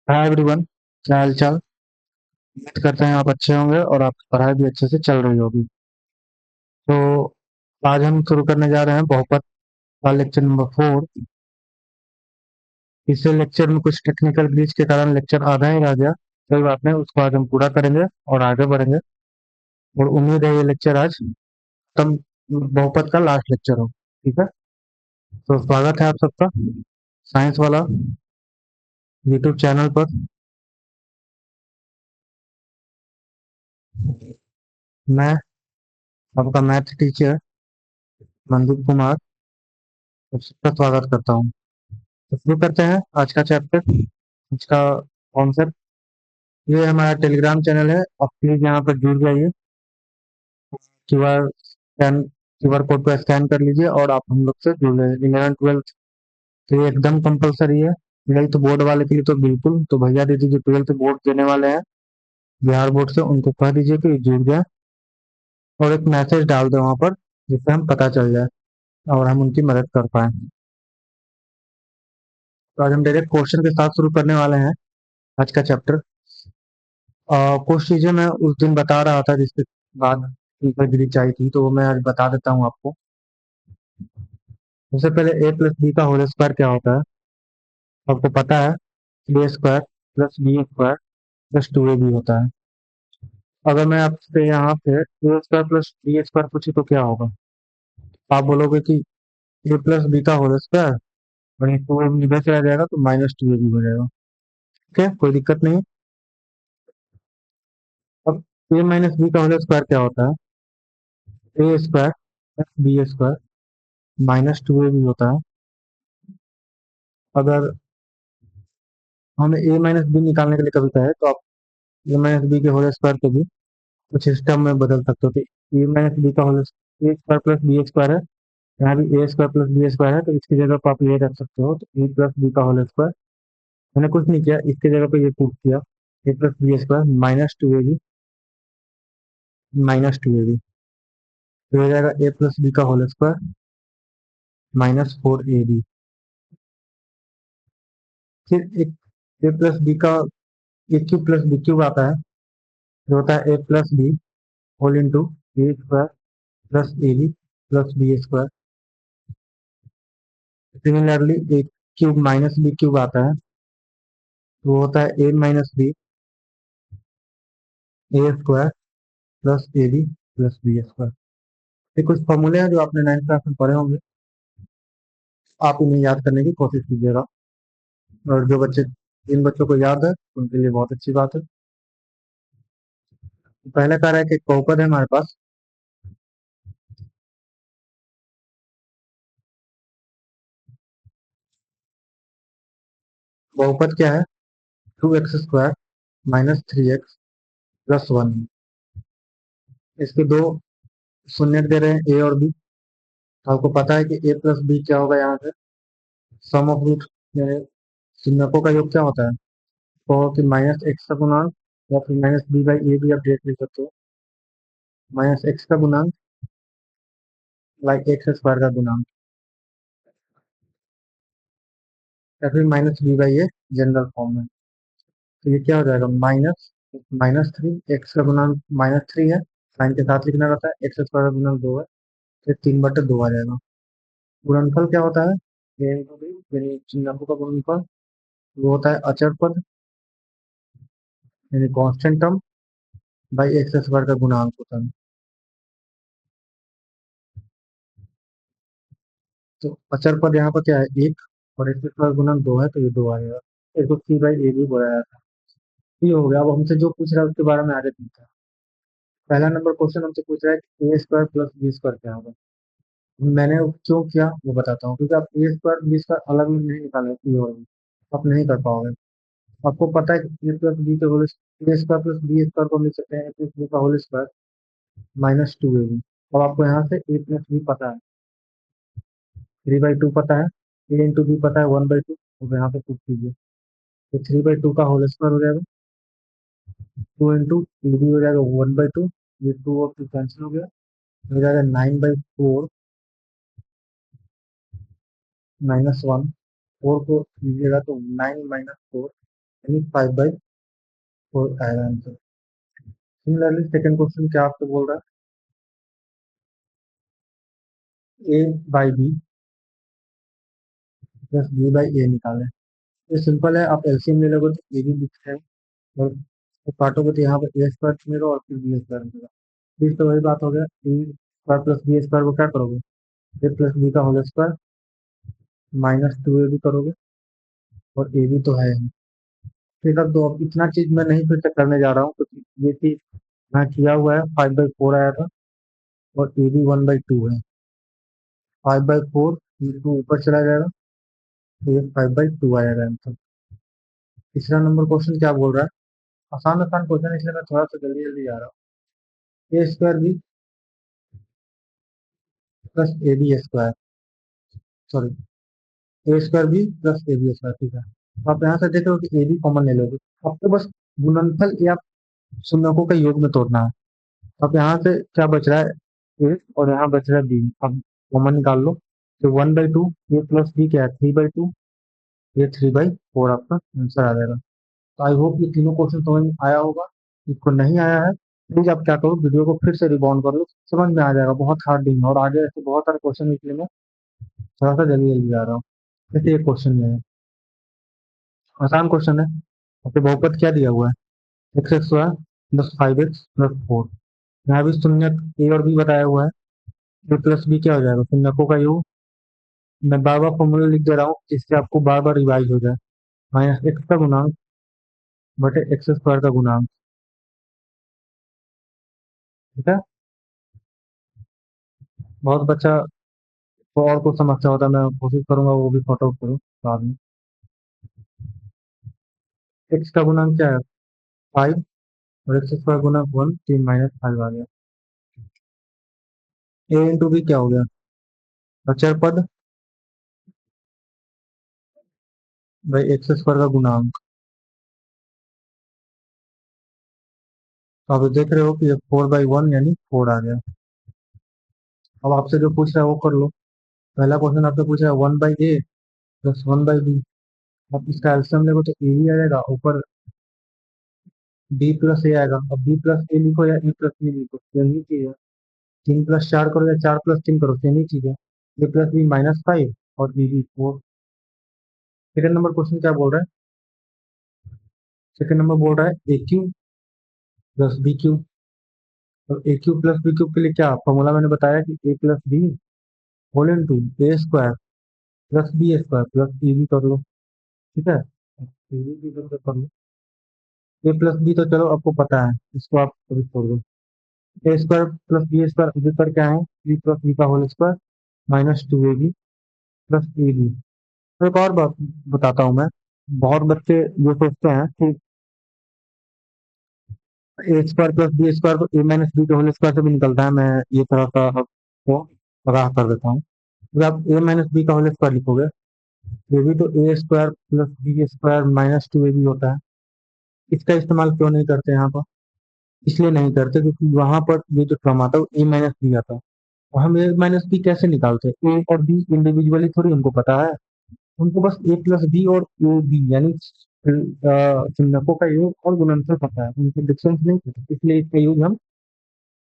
Hi everyone. क्या हाल चाल। उम्मीद करते हैं आप अच्छे होंगे और आपकी पढ़ाई भी अच्छे से चल रही होगी। तो आज हम शुरू करने जा रहे हैं बहुपद का लेक्चर नंबर 4। पिछले लेक्चर में कुछ टेक्निकल ग्लिच के कारण लेक्चर आधा ही रह गया। कोई बात नहीं, उसको आज हम पूरा करेंगे और आगे बढ़ेंगे। और उम्मीद है ये लेक्चर आज तब बहुपद का लास्ट लेक्चर हो। ठीक है। तो स्वागत है आप सबका साइंस वाला यूट्यूब चैनल पर। मैं आपका मैथ टीचर मनदीप कुमार आप सबका स्वागत करता हूँ। तो शुरू करते हैं आज का चैप्टर, आज का कॉन्सेप्ट। ये हमारा टेलीग्राम चैनल है, आप प्लीज यहाँ पर जुड़ जाइए। क्यूआर कोड को स्कैन कर लीजिए और आप हम लोग से जुड़ जाइए। 11 12 तो ये एकदम कंपलसरी है। 12th बोर्ड वाले के लिए तो बिल्कुल। तो भैया दीदी जो 12th बोर्ड देने वाले हैं बिहार बोर्ड से, उनको कह दीजिए कि जुड़ जाए और एक मैसेज डाल दें वहाँ पर, जिससे हम पता चल जाए और हम उनकी मदद कर पाए। तो आज हम डायरेक्ट क्वेश्चन के साथ शुरू करने वाले हैं आज का चैप्टर। कुछ चीजें मैं उस दिन बता रहा था जिसके बाद टीचर ग्लिच आई थी, तो वो मैं आज बता देता हूँ आपको। सबसे पहले ए प्लस बी का होल स्क्वायर क्या होता है। आपको पता है A square plus B square plus 2ab होता है। अगर मैं आपसे यहाँ पे A square plus B square पूछी तो क्या होगा। आप बोलोगे कि ए प्लस बी का होल स्क्वायर और ये 2ab इधर चला जाएगा तो -2ab हो जाएगा। ठीक है, कोई दिक्कत नहीं। अब ए माइनस बी का होल स्क्वायर क्या होता है। A square plus B square -2ab होता है। अगर हमें ए माइनस बी निकालने के लिए कभी कहे तो आप ए माइनस बी के होल स्क्वायर को भी कुछ सिस्टम में बदल सकते हो। तो ए माइनस बी का होल ए स्क्वायर प्लस बी स्क्वायर है, यहाँ भी ए स्क्वायर प्लस बी स्क्वायर है, तो इसकी जगह पर आप ये रख सकते हो। तो ए प्लस बी का होल स्क्वायर मैंने कुछ नहीं किया, इसकी जगह पे ये पुट किया। ए plus B square -2ab -2ab तो हो जाएगा ए प्लस बी का होल स्क्वायर -4ab। फिर एक ए प्लस बी का A cube plus B cube आता है, जो होता है A plus B whole into A square plus A B plus B square. Similarly A cube minus B cube आता है, तो वो होता है A minus B A square plus A B plus B square. ये कुछ फॉर्मूले हैं जो आपने 9th क्लास में पढ़े होंगे, आप इन्हें याद करने की कोशिश कीजिएगा। और जो बच्चे जिन बच्चों को याद है उनके लिए बहुत अच्छी बात है। पहला कार्य है कि एक बहुपद है हमारे पास। बहुपद क्या है। 2x² -3x plus 1। इसके दो शून्य दे रहे हैं ए और बी। आपको पता है कि ए प्लस बी क्या होगा यहाँ से, सम ऑफ रूट यानी शून्यकों का योग क्या होता है। तो कि -x का गुणांक या फिर -b/a भी आप देख लिख सकते हो। -x का गुणांक x² का गुणांक या फिर -b/a जनरल फॉर्म में। तो ये क्या हो जाएगा, -3। एक्स का गुणांक -3 है, साइन के साथ लिखना रहता है। x² का गुणांक 2 है, फिर 3/2 आ जाएगा। गुणनफल क्या होता है, a into b यानी चिन्हों का गुणनफल। वो होता है अचर पद यानी कांस्टेंट टर्म बाई x² का गुणांक होता है। तो अचर पद यहाँ पर क्या है, 1 और x² गुणन 2 है, तो ये 2 आ जाएगा। इसको c/a भी बोला जाता है। ये हो गया। अब हमसे जो पूछ रहा है उसके बारे में आगे पूछता है। पहला नंबर क्वेश्चन हमसे पूछ रहा है कि ए स्क्वायर प्लस बी स्क्वायर क्या होगा। मैंने वो क्यों किया वो बताता हूँ, क्योंकि आप ए स्क्वायर बी स्क्वायर अलग अलग नहीं निकाले ई और बी, आप नहीं कर पाओगे। आपको पता है कि ए प्लस बी के होल ए स्क्वायर प्लस बी स्क्वायर को हम लिख सकते हैं ए प्लस बी का होल स्क्वायर -2ab। अब आपको यहाँ से ए प्लस बी पता है, 3/2 पता है, ए इंटू बी पता है 1/2। तो यहाँ पे पुट कीजिए, तो 3/2 का होल स्क्वायर हो जाएगा, 2 इंटू ए बी हो जाएगा 1/2। ये 2 और 2 कैंसिल हो गया, हो जाएगा 9/4 -1। 4 को लीजिएगा तो 9 - 4 यानी 5/4 आएगा आंसर। सिमिलरली सेकंड क्वेश्चन क्या आपको बोल रहा है, A/B प्लस B/A निकालें। ये सिंपल है, आप एलसीएम ले लोगे तो AB दिखता है, और काटोगे तो यहाँ पर A² मिलेगा और फिर B² मिलेगा। फिर तो वही बात हो गया, A² प्लस B² को क्या करोगे, A प्लस B का होल स्क्वायर माइनस 2AB करोगे, और AB तो है ही। फिर अब दो, अब इतना चीज मैं नहीं फिर से करने जा रहा हूँ, क्योंकि ये चीज मैं किया हुआ है, 5/4 आया था, और AB 1/2 है। 5/4 ये 2 ऊपर चला जाएगा, तो ये 5/2 आएगा आंसर। तीसरा नंबर क्वेश्चन क्या बोल रहा है, आसान आसान क्वेश्चन, इसलिए मैं थोड़ा सा जल्दी जल्दी जा रहा हूँ। A² B plus AB², sorry, A²B plus AB², ठीक है। तो आप यहाँ से देख रहे हो कि AB कॉमन ले लोगे, आपको बस गुणनफल या शून्यकों का योग में तोड़ना है। अब यहाँ से क्या बच रहा है, A और यहाँ बच रहा है B, अब कॉमन निकाल लो, तो 1/2 A प्लस B क्या है, 3/2, ये 3/4 आपका आंसर आ जाएगा। तो आई होप ये तीनों क्वेश्चन समझ में आया होगा। जिसको नहीं आया है, प्लीज आप क्या करो, वीडियो को फिर से रिबाउंड कर लो, समझ में आ जाएगा, बहुत हार्ड नहीं है, और आगे ऐसे बहुत सारे क्वेश्चन निकले, मैं थोड़ा सा जल्दी जल्दी जा रहा हूँ। जैसे एक क्वेश्चन में है, आसान क्वेश्चन है, आपके बहुपद क्या दिया हुआ है, x² प्लस 5x प्लस 4, यहाँ भी शून्य ए और बी बताया हुआ है, ए प्लस बी क्या हो जाएगा, शून्यकों का योग। मैं बार बार फॉर्मूला लिख दे रहा हूँ, जिससे आपको बार बार रिवाइज हो जाए, माइनस एक्स का गुणांक बटे x² का गुणांक, ठीक है। बहुत बच्चा को और कुछ समस्या होता है, मैं कोशिश करूंगा वो भी सॉर्ट आउट करूँ बाद में। एक्स का गुणांक क्या है, 5, और x² गुणांक 1, 3 - 5 आ गया। ए इंटू बी क्या हो गया, अचर पद भाई x² का गुणांक। तो आप देख रहे हो कि 4/1 यानी 4 आ गया। अब आपसे जो पूछ रहा है वो कर लो। पहला क्वेश्चन आपसे पूछ रहा है 1/A प्लस 1/B, अब इसका एल्सियम देखो तो ए ही आ जाएगा, ऊपर बी प्लस ए आएगा, अब बी प्लस ए लिखो या ए प्लस बी लिखो, सेम ही चीज है। 3+4 करो या 4+3 करो, सेम ही चीज है। ए प्लस बी -5 और बी 4। सेकंड नंबर क्वेश्चन क्या बोल रहा है, सेकंड नंबर बोल रहा है AQ प्लस BQ। और AQ प्लस BQ के लिए क्या फॉर्मूला मैंने बताया कि A plus B whole into A² plus B² plus AB कर लो, ठीक है। AB भी कर लो, A+B तो चलो आपको पता है, इसको आप कभी छोड़ दो। A² प्लस B² अधिकतर क्या है, B प्लस B का whole square -2AB plus AB। तो एक और बात बताता हूँ मैं, बहुत बच्चे ये सोचते हैं कि A² प्लस B² को A - B के होल स्क्वायर से भी निकलता है, मैं ये थोड़ा सा आपको आगाह कर देता हूँ। जब आप A - B का होल स्क्वायर लिखोगे, ये भी तो A² प्लस B² -2AB होता है। इसका इस्तेमाल क्यों नहीं करते यहाँ पर, इसलिए नहीं करते क्योंकि वहां पर ये जो टर्म आता है वो A - B आता है, और हम A - B कैसे निकालते हैं, ए और बी इंडिविजुअली थोड़ी हमको पता है, उनको बस A+B और AB यानी चिन्हकों का योग और गुणनफल पता है, उनको डिफरेंस नहीं पता, इसलिए इसका यूज हम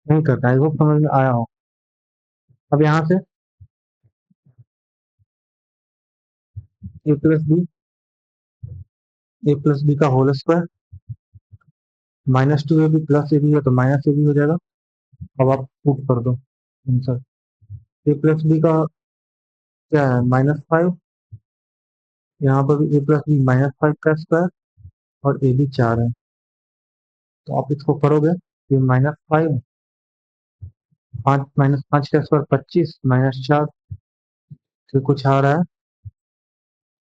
नहीं करता है, वो समझ में आया हो। अब यहाँ से A+B का whole square -2AB plus AB है तो -AB हो जाएगा। अब आप पुट कर दो आंसर, A+B का क्या है -5, यहाँ पर भी A+B -5 का स्क्वायर, और AB 4 है, तो आप इसको करोगे, ये -5, 5 - 5 का स्क्वायर 25, -4, फिर कुछ आ रहा है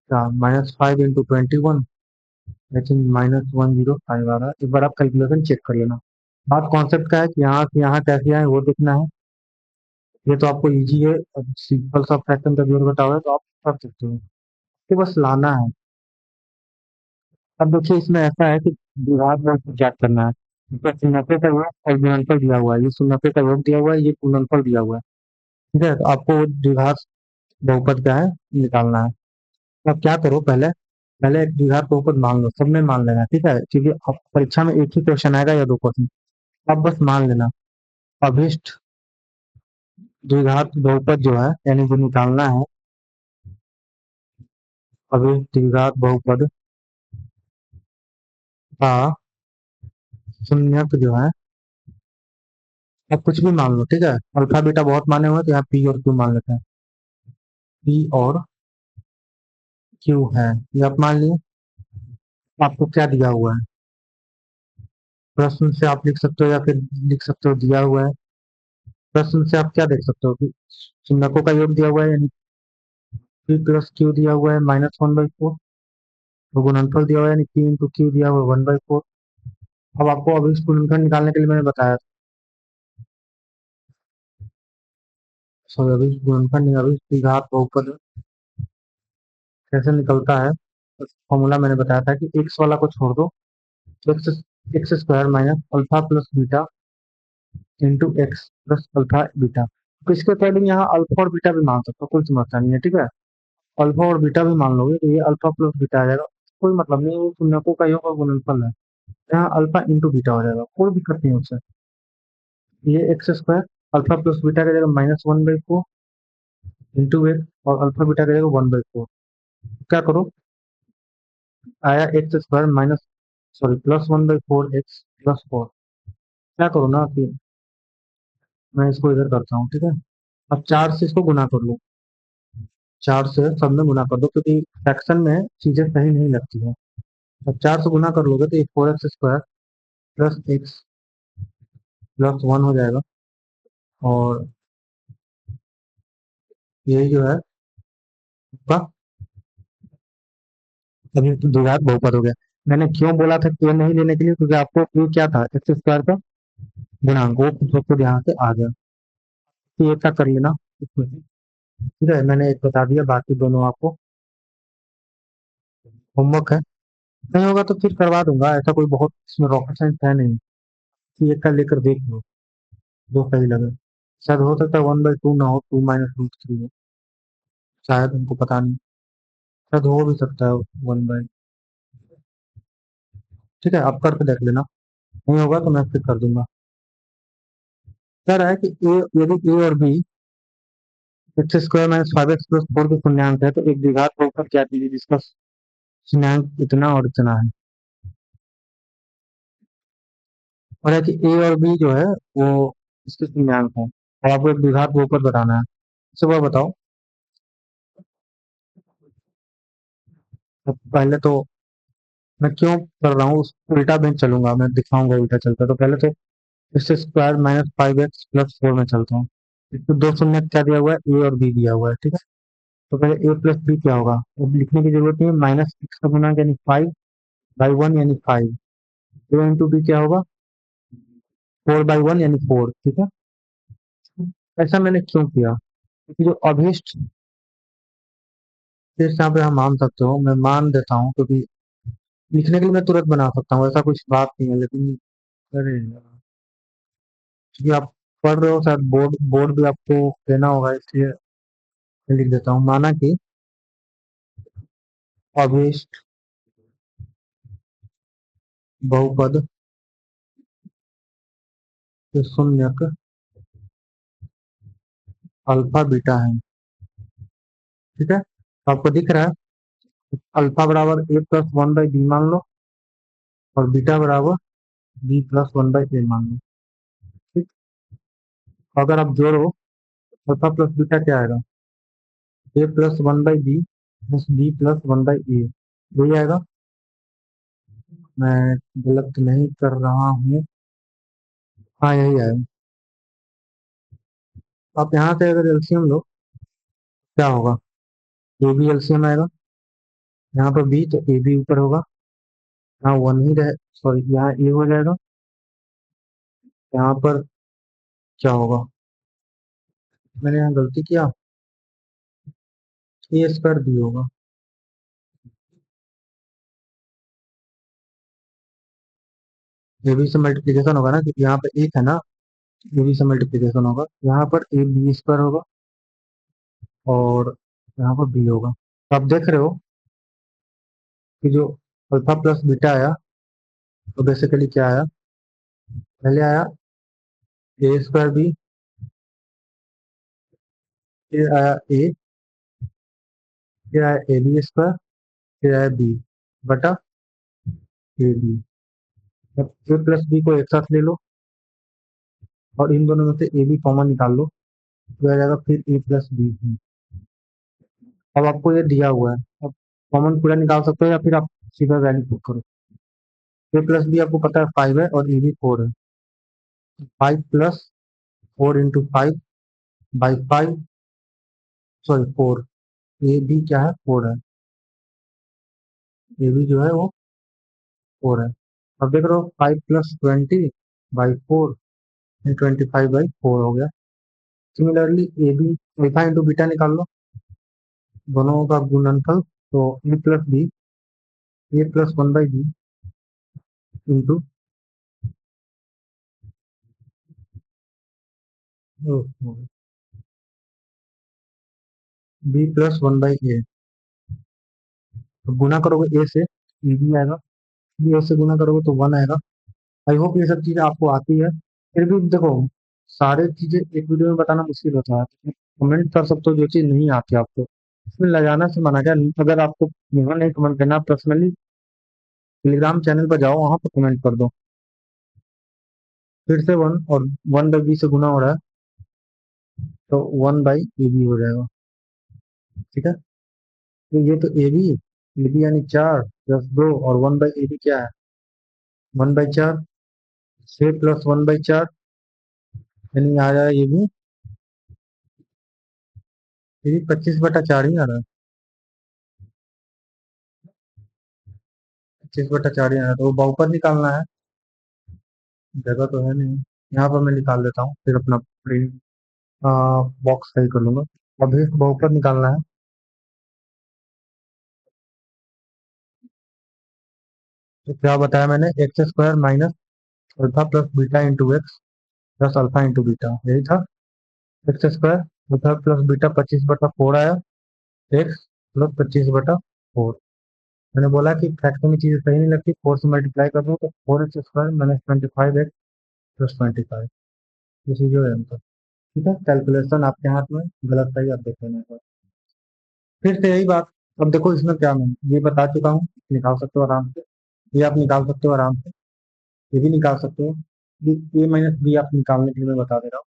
क्या, -5 इंटू 21, आई थिंक -105 आ रहा है। एक बार आप कैलकुलेशन चेक कर लेना। बात कॉन्सेप्ट का है कि यहाँ से यहाँ कैसे आए वो देखना है, ये तो आपको इजी है, अब सिंपल सा फ्रैक्शन का जोड़ घटाव है तो आप कर सकते हो, तो बस लाना है। अब देखिए इसमें ऐसा है कि विभाग में ज्ञात करना है, इसका शून्यते का योग और गुणनफल दिया हुआ है, ये शून्यते का योग दिया हुआ है, ये गुणनफल दिया हुआ है, ठीक है। तो आपको द्विघात बहुपद क्या है निकालना है। तो आप क्या करो, पहले पहले एक द्विघात बहुपद मान लो, सब में मान लेना, ठीक है, क्योंकि परीक्षा में एक ही क्वेश्चन आएगा या दो क्वेश्चन। अब बस मान लेना अभिष्ट द्विघात बहुपद जो है, यानी जो निकालना है, अभिष्ट द्विघात बहुपद का शून्यक जो है, अब कुछ भी मान लो, ठीक है, अल्फा बीटा बहुत माने हुए हैं, तो यहाँ पी और क्यू मान लेते हैं। पी और क्यू है, ये आप मान लिए। आपको क्या दिया हुआ है, प्रश्न से आप लिख सकते हो या फिर लिख सकते हो दिया हुआ है। प्रश्न से आप क्या देख सकते हो कि शून्यकों का योग दिया हुआ है, यानी पी प्लस क्यू दिया हुआ है -1/4, तो गुणनफल दिया हुआ है, यानी पी इंटू क्यू दिया हुआ है 1/4। अब आपको अभी इस गुणनफल निकालने के लिए मैंने बताया था, सॉरी, अभी गुणनफल नहीं, अभी द्विघात बहुपद कैसे निकलता है, फॉर्मूला मैंने बताया था कि एक्स वाला को छोड़ दो, तो x x square minus alpha plus beta into x plus alpha beta. तो इसके अकॉर्डिंग यहाँ अल्फा और बीटा भी मान सकते हो, कोई समस्या नहीं है, ठीक है। अल्फा और बीटा भी मान लोगे तो ये अल्फा प्लस बीटा आ जाएगा, कोई मतलब नहीं, वो शून्यकों का योग और गुणनफल है। यहाँ अल्फा इंटू बीटा हो जाएगा, कोई दिक्कत नहीं है उससे। ये x square alpha plus beta का जगह -1/4 इंटू एक्स, और अल्फा बीटा का जगह 1/4। क्या करो, आया x square minus, sorry, +1/4 x plus 4। क्या करो ना कि मैं इसको इधर करता हूँ, ठीक है। अब 4 से इसको गुना कर लो, 4 से सब में गुना कर दो, क्योंकि फ्रैक्शन में चीजें सही नहीं लगती है। अब 4 से गुना कर लोगे तो ये 4x² प्लस एक्स प्लस 1 हो जाएगा, और ये जो है आपका अभी द्विघात बहुपद हो गया। मैंने क्यों बोला था कि ये नहीं लेने के लिए, क्योंकि आपको ये क्या था, x² का गुणांक, वो खुद यहाँ से आ गया। तो ये क्या कर लेना इसमें से, ठीक है, मैंने एक बता दिया, बाकी दोनों आपको होमवर्क है। नहीं होगा तो फिर करवा दूंगा, ऐसा कोई बहुत इसमें रॉकेट साइंस है नहीं। कि एक का लेकर देख लो, जो सही लगे। शायद हो सकता है 1/2 ना हो, 2 - √3 हो, शायद, उनको पता नहीं, शायद हो भी सकता है 1/। ठीक है, आप करके देख लेना, नहीं होगा तो मैं फिर कर दूंगा। कह रहा है कि ए, यदि ए और बी x² - 5x + 4 के शून्यंक है, तो एक द्विघात बहुपद क्या कीजिए जिसका शून्यंक इतना और इतना है। और है कि ए और बी जो है वो इसके शून्यंक है, और आपको एक द्विघात बहुपद बताना है। सुबह बताओ। तो पहले तो मैं क्यों कर रहा हूँ, उस उल्टा बेंच चलूंगा, मैं दिखाऊंगा उल्टा चलता, तो पहले तो x² - 5x + 4 में चलता हूँ। इसको दो शून्य क्या दिया हुआ है, ए और बी दिया हुआ है, ठीक है। तो पहले ए प्लस बी क्या होगा, अब लिखने की जरूरत नहीं है, -x का गुणांक यानी 5/1 यानी 5, ए इंटू बी क्या होगा, 4/1 यानी 4, ठीक है। ऐसा मैंने क्यों किया, क्योंकि जो अभीष्ट, फिर यहाँ पे हम मान सकते हो, मैं मान देता हूँ, क्योंकि लिखने के लिए मैं तुरंत बना सकता हूँ, ऐसा कुछ बात नहीं है, लेकिन अरे यार, क्योंकि आप पढ़ रहे हो, शायद बोर्ड बोर्ड भी आपको देना होगा, इसलिए मैं लिख देता हूँ, माना कि अभीष्ट बहुपद के शून्यक अल्फा बीटा है, ठीक है। तो आपको दिख रहा है, अल्फा बराबर a + 1/b मान लो, और बीटा बराबर b + 1/a मान लो, ठीक। अगर आप जोड़ो, अल्फा प्लस बीटा क्या आएगा, a + 1/b plus b + 1/a, यही आएगा। मैं गलत नहीं कर रहा हूँ, हाँ यही आएगा। आप यहाँ से अगर एलसीएम लो, क्या होगा, ए बी एलसीएम आएगा, यहाँ पर बी तो ए बी ऊपर होगा, यहाँ वन ही रहे, सॉरी, यहाँ ए हो जाएगा, यहाँ पर क्या होगा, मैंने यहाँ गलती किया, a² बी होगा। ए बी से मल्टीप्लीकेशन होगा ना, क्योंकि यहाँ पर एक है ना, ए बी से मल्टीप्लीकेशन होगा, यहाँ पर a b² होगा, और यहाँ पर बी होगा। तो आप देख रहे हो, कि जो अल्फा प्लस बीटा आया, तो बेसिकली क्या आया, पहले आया ए स्क्वायर बी, फिर आया ए, फिर आया ए बी स्क्वायर, फिर आया बी बटा ए बी। अब ए प्लस बी को एक साथ ले लो और इन दोनों में से ए बी कॉमन निकाल लो, तो आ जाएगा फिर ए प्लस बी। अब आपको ये दिया हुआ है, अब कॉमन पूरा निकाल सकते हो या फिर आप सीधा वैल्यू पुट करो। ए प्लस बी आपको पता है 5 है और ए बी 4 है। 5 plus 4 into 5 by 5, sorry 4, A B क्या है 4 है, ए बी जो है वो 4 है। अब देख रहे हो 5 प्लस 20 बाई 4 25 बाई 4 हो गया। Similarly A B alpha into beta निकाल लो, दोनों का गुणनफल, तो A plus B, A plus 1/b into B plus 1/a। तो गुना करोगे ए से ए बी आएगा, बी ए से गुना करोगे तो 1 आएगा। आई होप ये सब चीजें आपको आती है। फिर भी देखो, सारे चीजें एक वीडियो में बताना मुश्किल होता है, कमेंट कर सकते हो जो चीज नहीं आती आपको, इसमें लगाना से मना क्या। अगर आपको यहाँ नहीं कमेंट करना, पर्सनली टेलीग्राम चैनल पर जाओ, वहां पर कमेंट कर दो। फिर से 1 और 1/b से गुना हो रहा है, तो 1/ab हो जाएगा। ठीक है, तो ये तो ए बी यानी 4 प्लस 2 और 1/ab क्या है 1/4, 6 प्लस 1/4 यानी आ रहा है ये भी 25/4 ही आ रहा है, 25/4 ही आ रहा है। तो वो बहुपद निकालना है, जगह तो है नहीं, यहाँ पर मैं निकाल देता हूँ, फिर अपना प्रिंट बॉक्स सही कर लूंगा। अभी बहुपद निकालना है, तो क्या बताया मैंने, x square minus alpha plus beta into x plus alpha into beta, यही था। X square alpha plus beta 25/4 आया, एक्स प्लस 25/4। मैंने बोला कि फ्रैक्शन में चीजें सही नहीं लगती, 4 से मल्टीप्लाई कर दो तो 4x² minus 25x plus 25, this is your answer. ठीक है, कैलकुलेशन आपके हाथ में, गलत सही आप देख लेना एक बार। फिर से यही बात, अब देखो इसमें क्या, मैं ये बता चुका हूँ, निकाल सकते हो आराम से, ये आप निकाल सकते हो आराम से, ये भी निकाल सकते हो। ए माइनस बी आप निकालने के लिए मैं बता दे रहा हूँ,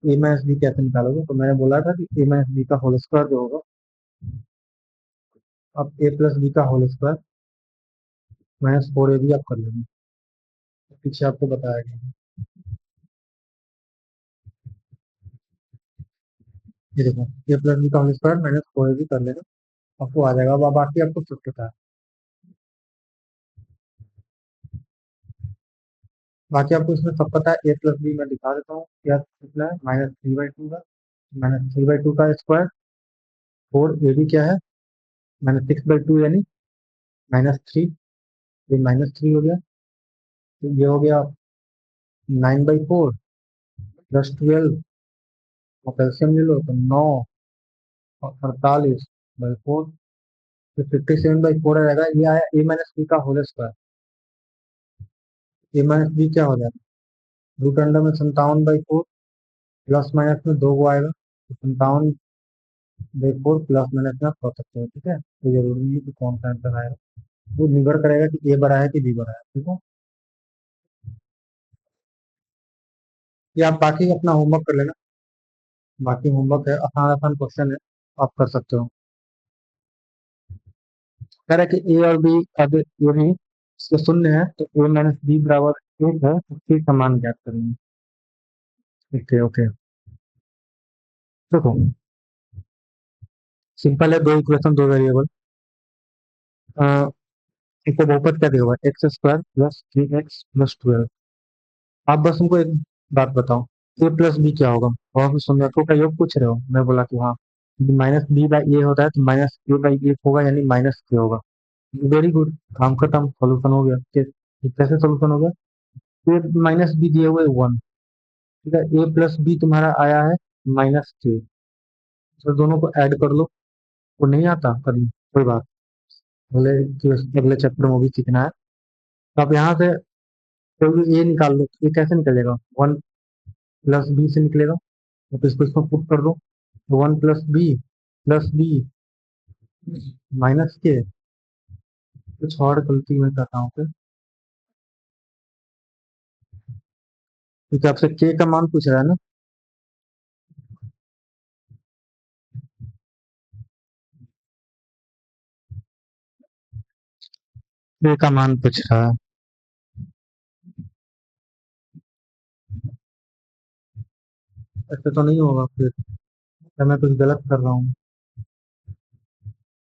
ए माइनस बी कैसे निकालोगे, तो मैंने बोला था कि ए माइनस बी का होल स्क्वायर जो होगा, अब ए प्लस बी का whole square minus 4 A B आप कर लेंगे, पीछे आपको बताया गया। ये देखो, ए प्लस बी का whole square minus 4 A B कर लेना, आपको आ जाएगा। अब बाकी आपको शिफ्ट होता है, बाकी आपको इसमें सब पता है। ए प्लस बी मैं दिखा देता हूँ क्या कितना है, -3/2 का, -3/2 का स्क्वायर, 4 ए बी क्या है -6/2 यानी -3, ये -3 हो गया, तो ये हो गया 9/4 प्लस 12, और कैल्शियम ले लो तो 9 और 48/4, तो 57/4 रहेगा। ये आया ए माइनस बी का होल स्क्वायर। ए माइनस बी क्या हो जाएगा, रूट अंडर में 57/4, प्लस माइनस में 2 को आएगा, तो 57/4 प्लस माइनस में आप कर सकते हो। ठीक है, तो जरूरी नहीं है कि कौन सा आंसर आएगा, वो निर्भर करेगा कि ए बड़ा है कि बी बड़ा है। ठीक है, ये आप बाकी अपना होमवर्क कर लेना, बाकी होमवर्क है, आसान आसान क्वेश्चन है, आप कर सकते हो। कह रहा है कि ए और बी अगर ये नहीं इसके शून्य है, तो ए माइनस बी बराबर 1 है, तो सी का मान ज्ञात करेंगे। ओके ओके, देखो सिंपल है, दो इक्वेशन दो वेरिएबल, इनको बहुपद क्या दिया हुआ है, x² प्लस 3x प्लस 12। आप बस हमको एक बात बताओ, ए प्लस बी क्या होगा, बहुत कुछ संख्याओं का योग पूछ रहे हो, मैं बोला कि हाँ, -b/a होता है तो -a/a होगा, यानी -k होगा। वेरी गुड, काम खत्म, सोल्यूशन हो गया। कैसे सोल्यूशन हो गया, ए माइनस बी दिए हुए 1, ठीक है, ए प्लस बी तुम्हारा आया है -k, तो दोनों को ऐड कर लो, वो नहीं आता करनी, कोई बात। अगले अगले चैप्टर में भी सीखना है। तो आप यहाँ से कोई भी ए निकाल लो, ये कैसे निकलेगा? वन प्लस बी से निकलेगा। तो इसको इसको पुट कर दो, तो वन प्लस बी माइनस के, कुछ और गलती मैं कर रहा हूँ फिर, क्योंकि आपसे के का मान पूछ रहा है ना। के का मान पूछ रहा है, ऐसे तो नहीं होगा फिर, क्या मैं कुछ गलत कर रहा हूँ?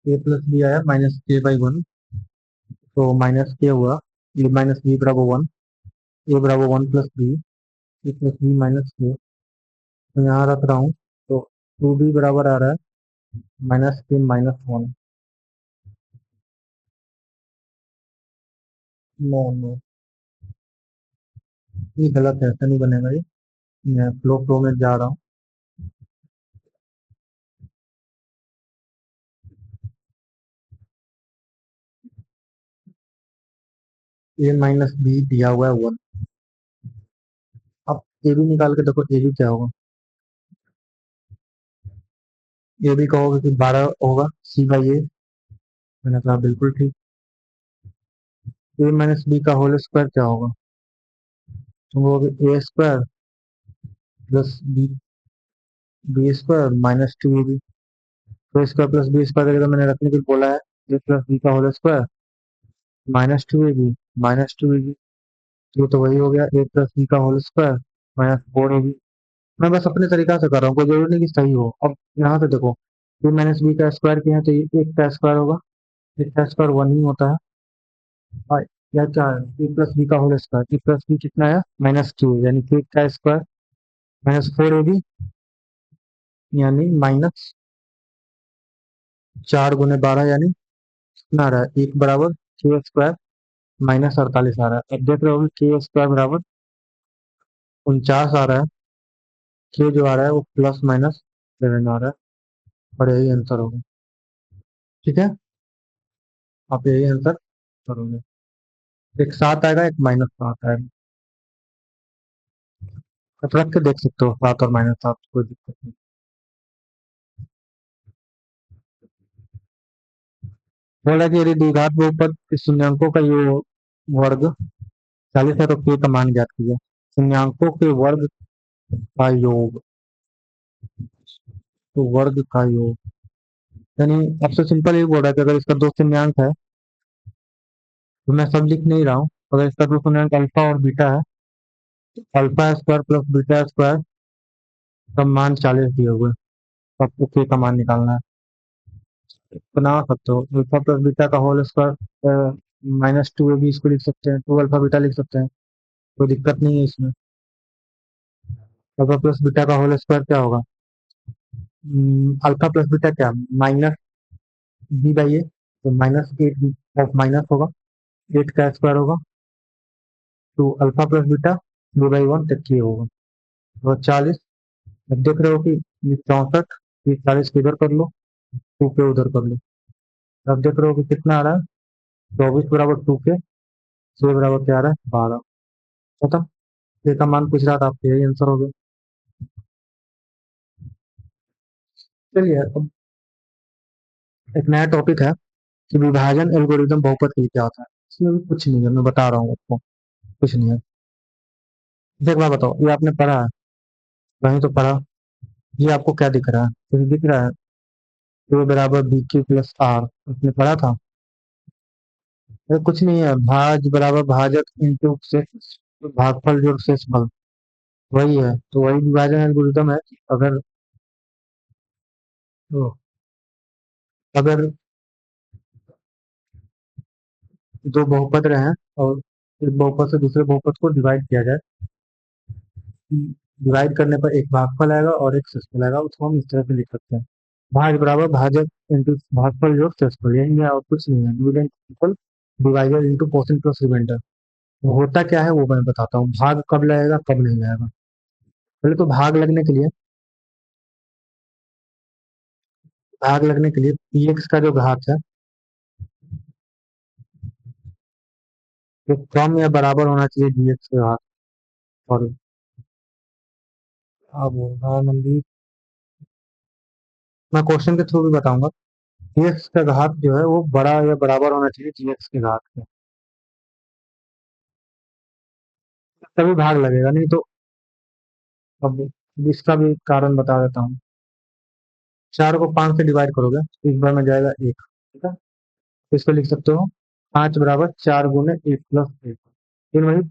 ए प्लस बी आया माइनस के बाई वन, तो माइनस के हुआ, ए माइनस बी बराबर वन, ए बराबर one plus B, A plus B minus के, तो यहाँ रख रहा हूँ, तो टू बी बराबर आ रहा है माइनस के माइनस वन। नो नो, ये गलत है, ऐसा नहीं बनेगा ये। मैं फ्लो फ्लो में जा रहा हूँ। ए माइनस बी दिया हुआ है वन। अब ए बी निकाल के देखो, ए बी क्या होगा? ए बी कहोगे कि 12 होगा, सी बाई ए, मैंने कहा बिल्कुल ठीक। ए माइनस बी का होल स्क्वायर क्या होगा? तुम कहोगे A square plus B, B square minus two A B, तो स्क्वायर प्लस बी स्क्वायर करके मैंने रखने के लिए बोला है। ए प्लस बी का whole square minus two A B, minus two A B, तो वही हो गया ए प्लस बी का whole square minus four A B. मैं बस अपने तरीका से कर रहा हूँ, कोई जरूरी नहीं कि सही हो। अब यहाँ से देखो, ए माइनस बी का स्क्वायर किया है, तो ये एक का स्क्वायर होगा, एक का स्क्वायर वन ही होता है। और यह क्या है? ए प्लस बी का whole square, A plus B कितना है? माइनस टू, यानी कि एक का square minus four A B, यानी माइनस चार गुने बारह, यानी कितना आ रहा है? एक बराबर के स्क्वायर माइनस अड़तालीस आ रहा है। अब देख रहे हो के स्क्वायर बराबर 49 आ रहा है, के जो आ रहा है वो प्लस माइनस 7 आ रहा है, और यही आंसर होगा। ठीक है, आप यही आंसर करोगे। एक सात आएगा, एक माइनस सात आएगा। आप रख के देख सकते हो, सात और माइनस सात, कोई दिक्कत नहीं। बोला कि यदि द्विघात बहुपद के शून्यंकों का योग वर्ग 40 है, तो के का मान ज्ञात कीजिए। शून्यंकों के वर्ग का योग, तो वर्ग का योग, यानी सबसे सिंपल ये बोल रहा है कि अगर इसका दो शून्यंक है, तो मैं सब लिख नहीं रहा हूँ, अगर इसका दो शून्यंक अल्फा और बीटा है, alpha square plus beta square का मान 40 दिए हुए, तो आपको के का मान निकालना है। बना सकते हो, अल्फा प्लस बीटा का whole square minus two A B, इसको लिख सकते हैं, टू अल्फा बीटा लिख सकते हैं, कोई दिक्कत नहीं है इसमें। अल्फा प्लस बीटा का होल स्क्वायर क्या होगा? अल्फा प्लस बीटा क्या, माइनस बी बाई ए, तो माइनस एट ऑफ माइनस होगा, एट का स्क्वायर होगा, तो alpha plus beta B by one तक ये होगा, तो 40। अब देख रहे हो कि ये 64, ये 40 को इधर कर लो, टू के उधर कर लो, अब देख रहे हो कि कितना आ रहा है? 24 बराबर टू के, छह बराबर क्या आ रहा है? 12। खत्म। ये का मान पूछ रहा था आपसे, यही आंसर हो गया। चलिए, अब एक नया टॉपिक है कि विभाजन एल्गोरिदम बहुपद के लिए क्या होता है। इसमें भी कुछ नहीं है, मैं बता रहा हूँ आपको, कुछ नहीं है। एक बार बताओ, ये आपने पढ़ा है? वहीं तो पढ़ा। ये आपको क्या दिख रहा है? कुछ दिख रहा है? ए बराबर बी क्यू प्लस आर, आपने पढ़ा था? ये कुछ नहीं है, भाज बराबर भाजक इंटू से भागफल जोड़ शेषफल, वही है। तो वही विभाजन एल्गोरिदम है कि तो, अगर दो बहुपद रहे हैं और एक बहुपद से दूसरे बहुपद को डिवाइड किया जाए, डिवाइड करने पर एक भागफल आएगा और एक शेषफल आएगा, उसको हम इस तरह से लिख सकते हैं, भाज बराबर भाजक इंटू भागफल जोड़ शेषफल, यही है और कुछ नहीं है। Dividend equal divider into quotient plus remainder. होता क्या है वो मैं बताता हूँ, भाग कब लगेगा कब नहीं लगेगा। पहले तो भाग लगने के लिए पी एक्स का जो घात है, ये कम या बराबर होना चाहिए जीएक्स के घात। सॉरी, अब बोल रहा है मनदीप। मैं क्वेश्चन के थ्रू भी बताऊंगा। जीएक्स का घात जो है वो बड़ा या बराबर होना चाहिए जीएक्स के घात के, तभी भाग लगेगा, नहीं तो। अब इसका भी कारण बता देता हूँ। 4 को 5 से डिवाइड करोगे तो इस बार में जाएगा 1, ठीक है। तो इसको लिख सकते हो 5 बराबर 4 गुने 1 प्लस 1। फिर वही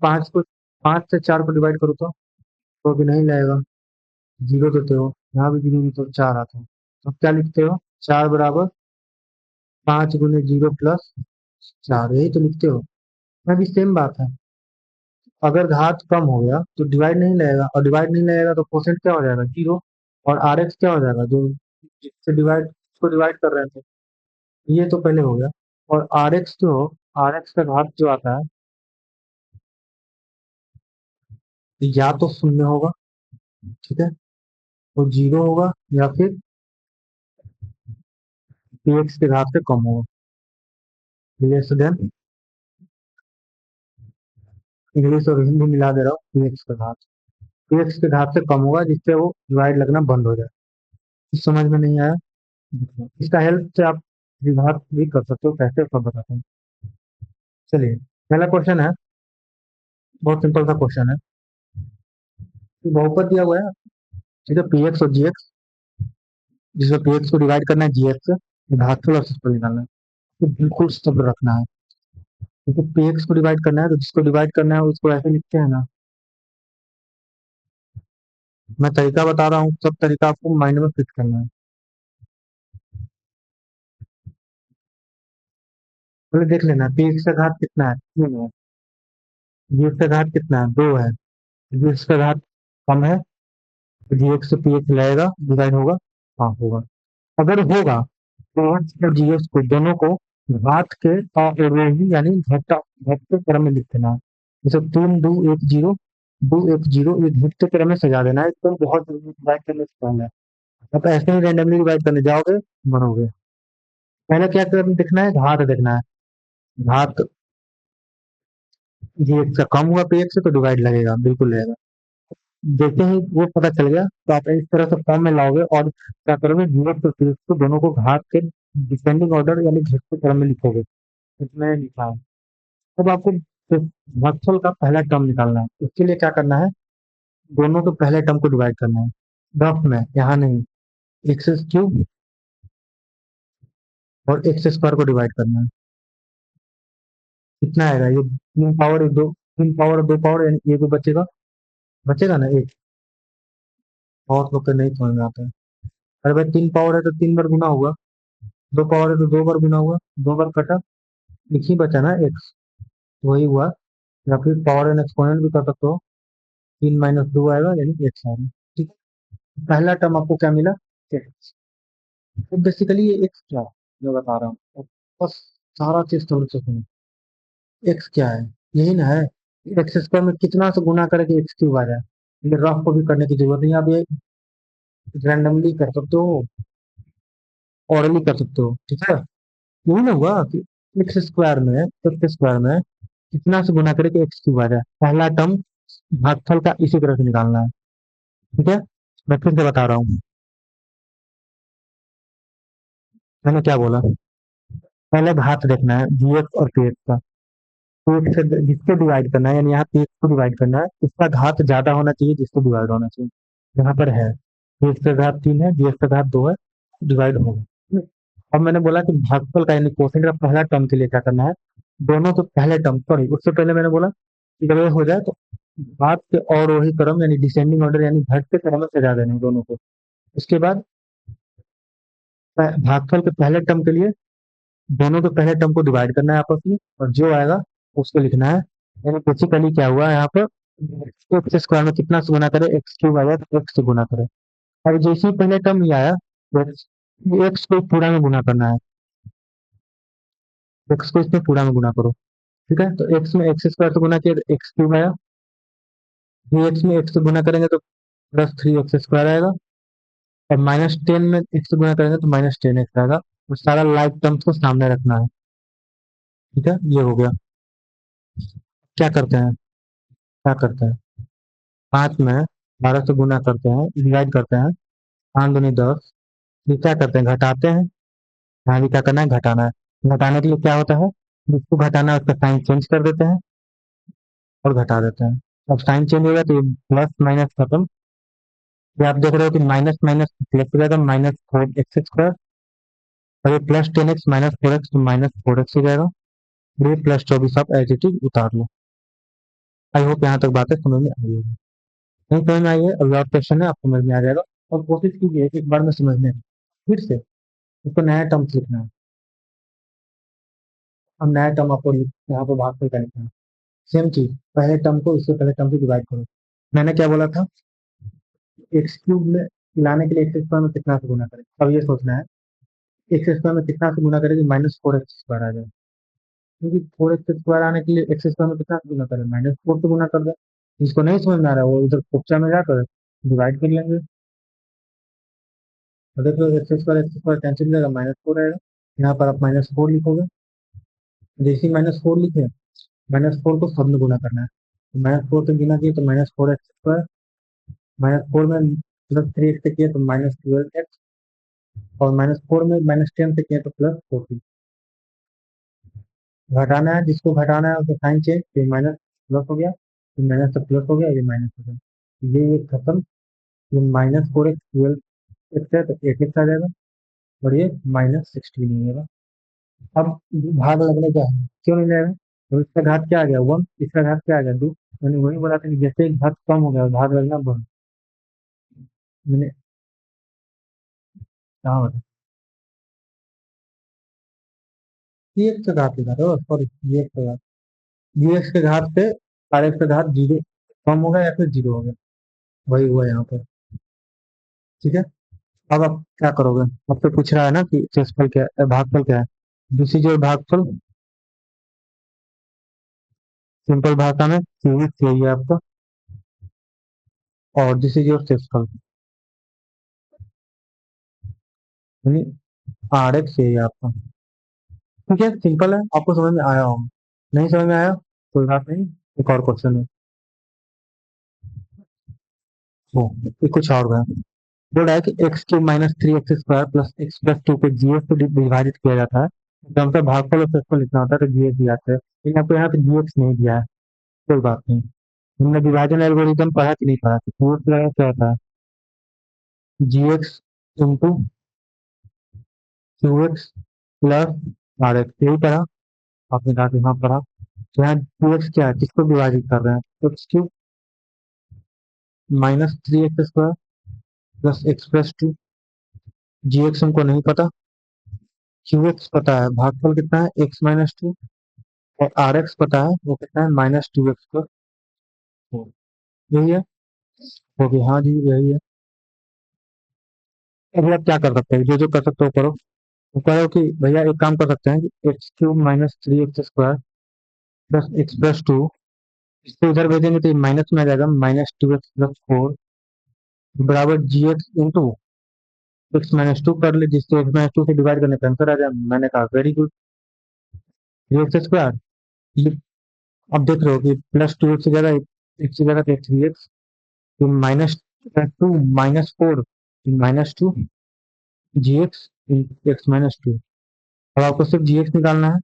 5 से 4 को डिवाइड करो तो भी नहीं लगेगा, जीरो देते हो, यहाँ भी जीरो तो 4 आता है। तो क्या लिखते हो, 4 बराबर 5 गुने 0 प्लस 4, यही तो लिखते हो। मैं भी सेम बात है। अगर घात कम हो गया तो डिवाइड नहीं लगेगा, और डिवाइड नहीं लगेगा तो कोसेंट क्या हो जाएगा, जीरो। और आर एक्स क्या हो जाएगा, जो जिससे डिवाइड, उसको डिवाइड कर रहे थे। ये तो पहले हो गया। और आर एक्स का घात जो आता है, या तो शून्य होगा, ठीक है, वो जीरो होगा, या फिर पी एक्स के घात से कम होगा। लेस देन, इंग्लिश और हिंदी मिला दे रहा हूँ, पी एक्स का घात, पी एक्स के घात से कम होगा, जिससे वो डिवाइड लगना बंद हो जाए। कुछ समझ में नहीं आया, इसका हेल्प से आप विभाग भी कर सकते हो, कैसे सब बताते हैं। चलिए, पहला क्वेश्चन है, बहुत सिंपल सा क्वेश्चन है। कि बहुपद दिया हुआ है, ठीक है, पी एक्स और जी एक्स, जिसमें पी एक्स को डिवाइड करना है जी एक्स से, भागफल और शेषफल निकालना है। तो बिल्कुल सब रखना है, क्योंकि पी एक्स को डिवाइड करना है तो जिसको डिवाइड करना है उसको ऐसे लिखते हैं ना। मैं तरीका बता रहा हूँ, सब तरीका आपको माइंड में फिट करना है। पहले देख लेना, पी एक्स का घात कितना है, 3 है। जी एक्स का घात कितना है, 2 है। जी एक्स का घात कम है, तो जी एक्स से पी एक्स लगेगा, डिवाइड होगा, हाँ होगा। अगर होगा तो एक्स और जी एक्स को दोनों को घात के अवरोही यानी घटते क्रम में लिख देना है। जैसे 3 2 1 0, 2 1 0, ये घटते क्रम में सजा देना है, इसको बहुत जरूरी डिवाइड करने से पहले। आप ऐसे ही रैंडमली डिवाइड करने जाओगे, बनोगे। पहले क्या करना, देखना है घात देखना है। घात जी एक्स का कम हुआ पे एक्स से तो डिवाइड लगेगा, बिल्कुल लगेगा। जैसे ही वो पता चल गया तो आप इस तरह से फॉर्म में लाओगे, और क्या करोगे, जी एक्स और पी एक्स को दोनों को घात के डिसेंडिंग ऑर्डर यानी घटते क्रम में लिखोगे। इसमें लिखा है। अब आपको भागफल का पहला टर्म निकालना है, उसके लिए क्या करना है, दोनों को पहले टर्म को डिवाइड करना है, रफ में, यहाँ नहीं। एक्स क्यूब और एक्स स्क्वायर को डिवाइड करना है। कितना आएगा ये, 3 पावर 2 यानी ये भी बचेगा, बचेगा ना एक। बहुत लोग को नहीं समझ में आता है। अरे भाई 3 पावर है तो 3 बार गुना होगा, 2 पावर है तो 2 बार गुना होगा, 2 बार कटा, एक ही बचा ना एक्स, वही हुआ। या फिर पावर एंड एक्सपोनेंट भी कर सकते हो, 3 - 2 आएगा यानी एक्स आएगा, ठीक है। पहला टर्म आपको क्या मिला, एक्स। तो बेसिकली ये एक्स क्या है, मैं बता रहा हूँ, और बस सारा चीज थोड़ी सी सुनो। एक्स क्या है, यही ना है। एक्स स्क्वायर में कितना से गुना करके एक्स क्यूब आ जाए। ये रफ को भी करने की जरूरत नहीं है, आप ये रैंडमली कर सकते हो, ऑर्डरली कर सकते हो, ठीक है। यही ना हुआ कि एक्स स्क्वायर में कितना से गुना करके एक्स क्यूब आ जाए, पहला टर्म भागफल का इसी तरह से निकालना है, ठीक है। मैं फिर से बता रहा हूँ, मैंने क्या बोला। पहले घात देखना है जी एक्स और पी एक्स का, तो से जिसको डिवाइड करना है, यानी यहाँ पी एक्स को डिवाइड करना है, उसका घात ज्यादा होना चाहिए जिसको डिवाइड होना चाहिए। यहाँ पर है, पी एक्स का घात 3 है, जी एक्स का घात 2 है, डिवाइड होगा। अब मैंने बोला कि भागफल का यानी कोसेंट का पहला टर्म के लिए क्या करना है, दोनों तो पहले टर्म, सॉरी उससे पहले मैंने बोला कि जब ये हो जाए तो घात के और वही क्रम यानी डिसेंडिंग ऑर्डर यानी घटते क्रम में सजा देना है दोनों को। उसके बाद भागफल के पहले टर्म के लिए दोनों के पहले टर्म को डिवाइड करना है आपस में, और जो आएगा उसको लिखना है। यानी बेसिकली क्या हुआ यहाँ पर, एक्स स्क्वायर में कितना से गुना करे, एक्स क्यूब आया तो एक्स से गुना करे। अब जैसे ही पहले टर्म ये आया, एक्स को पूरा में गुना करना है, एक्स को इसमें पूरा में गुना करो, ठीक है। तो एक्स में एक्स स्क्वायर से गुना किया तो एक्स क्यूब आया, थ्री एक्स में एक्स से गुना करेंगे तो +3 x² आएगा, और -10 में एक्स से गुना करेंगे तो -10 x आएगा। वो सारा लाइक टर्म्स को सामने रखना है, ठीक है, ये हो गया। क्या करते हैं, क्या करते हैं, 5 में 12 से गुना करते हैं, डिवाइड करते हैं, 5 दूनी 10। फिर क्या करते हैं, घटाते हैं। यहाँ भी क्या करना है, घटाना है। घटाने के लिए क्या होता है, जिसको घटाना है उसका साइन चेंज कर देते हैं और घटा देते हैं। अब साइन चेंज हो गया तो प्लस माइनस खत्म। ये आप देख रहे हो कि माइनस माइनस प्लस हो जाएगा, -4x² और ये +10x -4x तो -4x हो जाएगा। ये +24 आप एज इट इज उतार लो। आई होप यहाँ तक बातें समझ में आई होगी। नहीं समझ में आई है, अभी और क्वेश्चन है, आपको समझ में आ जाएगा। और कोशिश कीजिए एक बार में समझने की। फिर से उसको नया टर्म्स लिखना है। अब नया टर्म आपको यहाँ पर भागफल का लिखना है। सेम चीज, पहले टर्म को इससे पहले टर्म से डिवाइड करो। मैंने क्या बोला था, x³ में लाने के लिए x² में कितना से गुना करें, अब ये सोचना है x² में कितना से गुना करें कि -4x² आ जाए। क्योंकि 4x² आने के लिए x² में कितना से गुना करें, -4 से गुना कर दे। जिसको नहीं समझ में आ रहा है वो उधर कोष्ठक में जाकर डिवाइड कर लेंगे। अगर तो x² कैंसिल हो जाएगा, -4 आएगा। यहाँ पर आप -4 लिखोगे। जैसे ही -4 लिखे, -4 को सब में गुना करना है। तो -4 से गुना किए तो -4x², -4 में +3x से किए तो -12x, और -4 में -10 से किए तो +14। घटाना है, जिसको घटाना है उसको साइन चेंज, फिर माइनस प्लस हो गया, फिर माइनस से प्लस हो गया, ये माइनस हो गया, ये खत्म। ये -4x 12x है तो 8x आ जाएगा, और ये -16 हो जाएगा। अब भाग लगने का है, क्यों नहीं लगेगा, तो इसका घात क्या आ गया 1, इसका घात क्या आ गया 2। मैंने वही बोला था कि जैसे एक घात कम हो गया भाग लगना बंद। मैंने कहा होता ये एक का घात लिखा था, सॉरी ये एक का घात, ये एक्स के घात से आर एक्स का घात जीरो कम हो गया या फिर जीरो हो गया, वही हुआ यहाँ पर। ठीक है, अब आप क्या करोगे, आपसे पूछ रहा है ना कि क्षेत्रफल क्या है, भागफल क्या है। दूसरी जो भागफल, सिंपल भाषा में क्यूबिक यही है आपका, और दूसरी जो क्षेत्रफल यानी आर एक्स यही है आपका। ठीक है, सिंपल है, आपको समझ में आया होगा। नहीं समझ में आया कोई बात नहीं, एक और क्वेश्चन है। वो ये कुछ और है, बोल रहा है कि x³ -3x² प्लस x+2 को gx से विभाजित किया जाता है, तो हमसे भागफल और क्षेत्रफल लिखना होता है तो gx दिया है, लेकिन आपको यहाँ पे gx नहीं दिया है। कोई बात नहीं, हमने विभाजन एल्गोरिथम पढ़ा कि नहीं पढ़ा, तो फोर्स लगा क्या होता है, gx into qx plus rx, यही पढ़ा आपने, कहा कि हाँ पढ़ा। तो यहाँ qx क्या है, किसको विभाजित कर रहे हैं, x³ -3x² plus x+2। gx हमको नहीं पता, qx पता है, भागफल कितना है x-2, और आर एक्स पता है वो कितना है -2x²। यही है, वो भी हाँ जी यही है। अभी आप क्या कर सकते हैं, जो जो कर सकते हो करो। तो कहो कि भैया एक काम कर सकते हैं कि x³ -3x² प्लस x+2, इसको इधर भेजेंगे तो ये माइनस में आ जाएगा, -2x+4 बराबर gx इंटू x-2 कर ले, जिससे x-2 से डिवाइड करने का आंसर आ जाए। मैंने कहा वेरी गुड, 3x²। ये अब देख रहे हो कि +2x की जगह x की जगह पे 3x, तो -2 -4 -2 gx x-2। अब आपको सिर्फ gx निकालना है,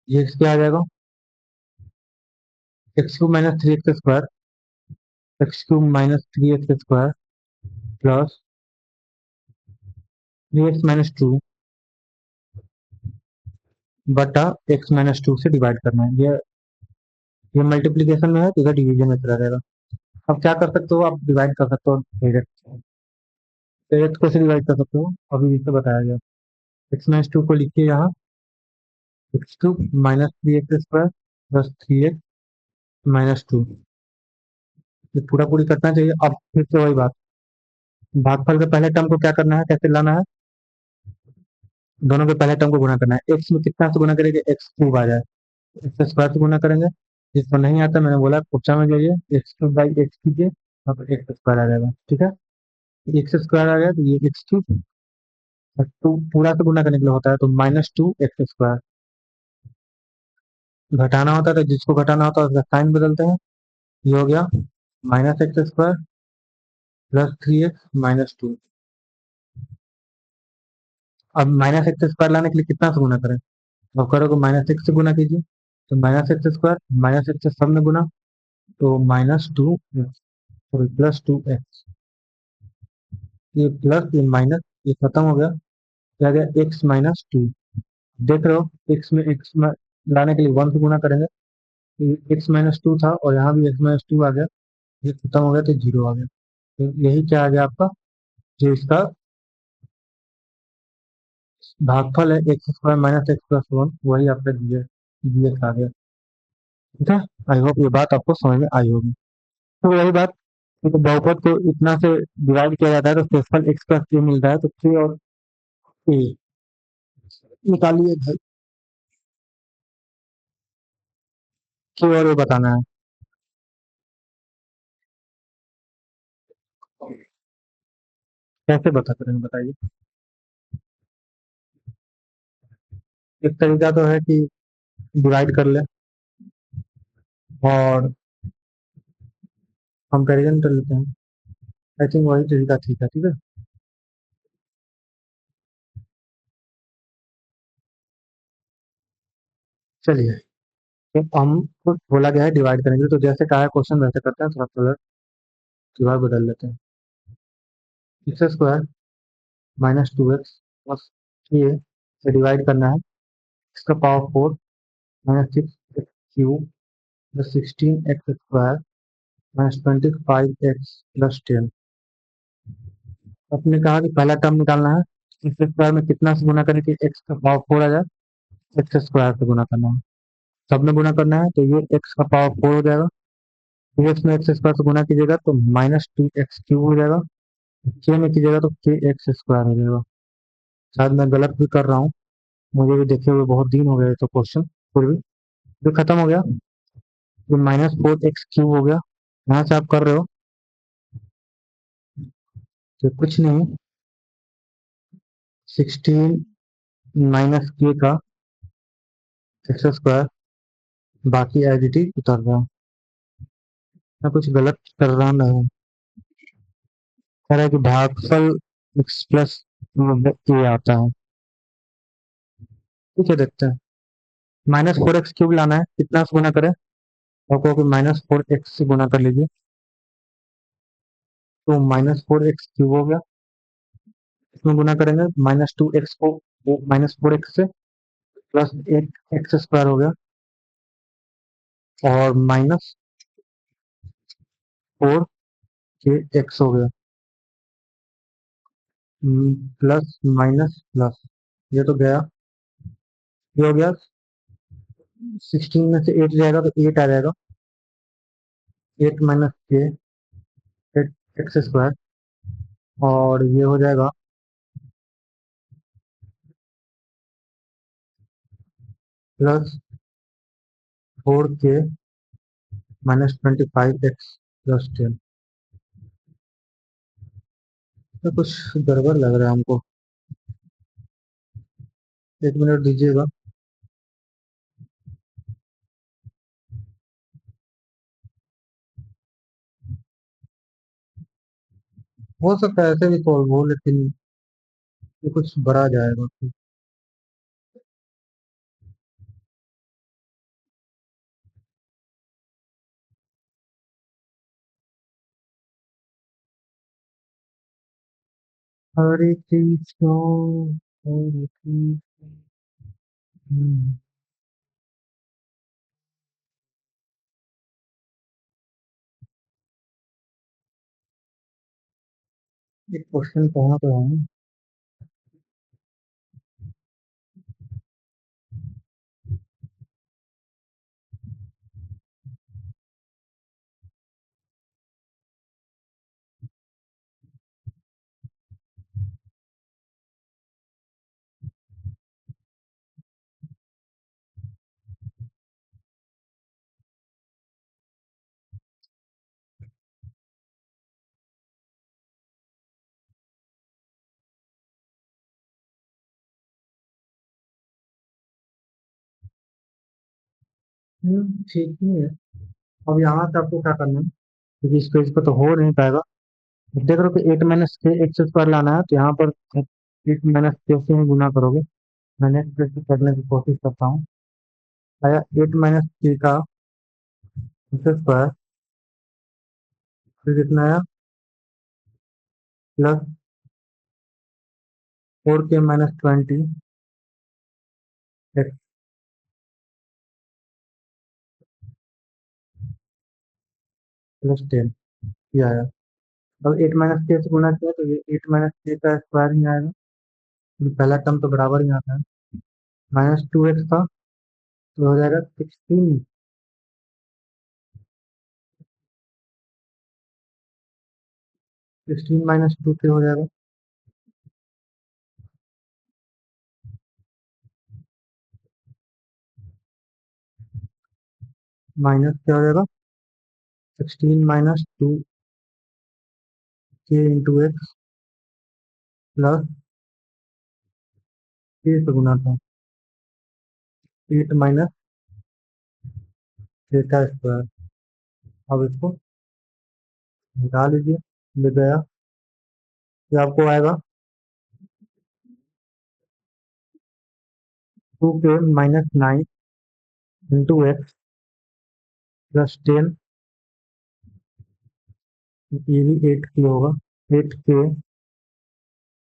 gx क्या आ जाएगा, x³ -3x² x³ -3x² plus 3x-2 बटा x-2 से डिवाइड करना है। ये मल्टीप्लीकेशन में है तो इधर डिवीजन में चला जाएगा। अब क्या कर सकते हो, आप डिवाइड कर सकते हो डायरेक्ट, डायरेक्ट कैसे डिवाइड कर सकते हो, अभी इससे बताया गया। x-2 को लिखिए यहाँ, x³ -3x² प्लस 3x-2, ये पूरा पूरी करना चाहिए। अब फिर से वही बात, भागफल के पहले टर्म को क्या करना है, कैसे लाना है, दोनों के पहले टर्म को गुणा करना है। एक्स में कितना से गुणा करेंगे, x³ आ जाए, x² से गुणा करेंगे। जिसको नहीं आता मैंने बोला पूछा में जाइए, x³ कीजिए, वहाँ पर x² आ जाएगा। ठीक है, x² आ गया तो ये x³ और 2 पूरा से गुणा करने के लिए होता है तो -2x²। घटाना होता है तो जिसको घटाना होता है उसका साइन बदलते हैं। ये हो गया -x² प्लस 3x - 2। अब -x² लाने के लिए कितना से गुना करें? अब करोगे -x से गुना कीजिए, तो -x², -x से सब में गुना, तो -2x, सॉरी +2x। ये प्लस ये माइनस ये खत्म हो गया, क्या गया x - 2। देख रहे हो, x में x में लाने के लिए 1 से गुना करेंगे, तो x - 2 था और यहाँ भी x - 2 आ गया, ये खत्म हो गया तो 0 आ गया। तो यही क्या आ गया आपका, जो इसका भागफल है x² - x+1, वही आपका dx आ गया। ठीक है, आई होप ये बात आपको समझ में आई होगी। तो वही बात, तो बहुपद को इतना से डिवाइड किया जाता है तो शेषफल x+a मिलता है, तो k और a निकालिए भाई, k और a बताना है। कैसे बता करेंगे बताइए? एक तरीका तो है कि डिवाइड कर ले और कंपैरिजन कर लेते हैं। आई थिंक वही तरीका ठीक है। ठीक है, चलिए, तो हम को बोला गया है डिवाइड करेंगे, तो जैसे कहा है क्वेश्चन वैसे करते हैं, थोड़ा थोड़ा डिवाइड बदल लेते हैं। x² -2x प्लस 3a से डिवाइड करना है, इसका power 4 -6x³ plus 16x² -25x+10। आपने कहा कि पहला टर्म निकालना है, x² में कितना से गुना करें कि x का पावर 4 आ जाए, x² से गुना करना है, सब में गुना करना है, तो ये x का पावर 4 हो जाएगा, टू एक्स में x² से गुना कीजिएगा तो -2x³ हो जाएगा, k में कीजिएगा तो kx² हो जाएगा। शायद मैं गलत भी कर रहा हूँ, मुझे भी देखे हुए बहुत दिन हो गए तो क्वेश्चन, फिर भी जो खत्म हो गया, ये -4x³ हो गया। यहाँ से आप कर रहे हो तो कुछ नहीं, 16 -k का x², बाकी एज इट इज उतर रहा, मैं कुछ गलत कर रहा नहीं, कह रहा है कि भागफल x प्लस a आता है। ठीक है, देखते हैं। -4x³ लाना है, कितना से गुना करें? आपको कि -4x से गुना कर लीजिए, तो -4x³ हो गया, इसमें गुना करेंगे -2x को -4x से, प्लस एक x² हो गया, और -4 के x हो गया, प्लस माइनस प्लस, ये तो गया, ये हो गया, 16 में से 8 जाएगा तो 8 आ जाएगा, 8 - k x², और ये हो जाएगा +4k - 25x+10। तो कुछ गड़बड़ लग रहा है हमको, एक मिनट दीजिएगा। हो सकता है ऐसे भी सॉल्व हो, लेकिन ये कुछ बड़ा जाएगा। हरे कृष्णा, हरे कृष्णा। एक क्वेश्चन कहाँ पे है? ठीक ही है। अब यहाँ से आपको क्या करना है, क्योंकि इस पेज पे तो हो नहीं पाएगा। अब देख रहे हो कि 8 - k x² लाना है, तो यहाँ पर 8 - k से ही गुना करोगे। मैं नेक्स्ट पेज पे करने की कोशिश करता हूँ। आया 8 - k का x² फिर कितना आया, प्लस 4 - k - 20 x प्लस 10, ये आया। अब 8 - k से गुना किया तो ये 8 - k का स्क्वायर ही आएगा। ये पहला टर्म तो बराबर ही आता है। -2x था तो हो जाएगा 16। 16 - 2 क्या हो जाएगा, माइनस क्या हो जाएगा, 16 - 2 k × x प्लस k से गुना था 8 - k का स्क्वायर। अब इसको हटा लीजिए, ले गया। ये आपको आएगा 2 k - 9 × x प्लस 10, ये भी 8 k होगा। 8 k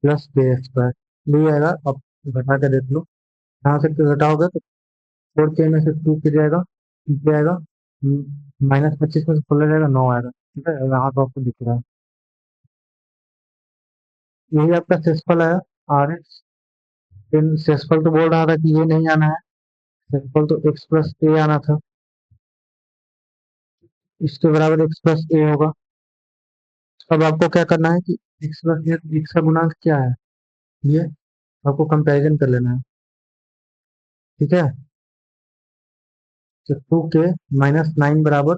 प्लस k² ये आएगा। अब घटा के देख लो, यहाँ से घटाओगे तो 4 k में से 2 k जाएगा, क्या आएगा, -25 में से 16 जाएगा, 9 आएगा। ठीक है, यहाँ तो आपको दिख रहा है। यही आपका सेसफल है। RX। इन सेसफल तो बोल रहा था कि ये नहीं आना है, सेसफल तो x + a आना था। इसके बराबर x + a होगा। अब आपको क्या करना है कि x + a, x का गुणांक क्या है, ये आपको कंपैरिजन कर लेना है। ठीक है, तो 2 k - 9 बराबर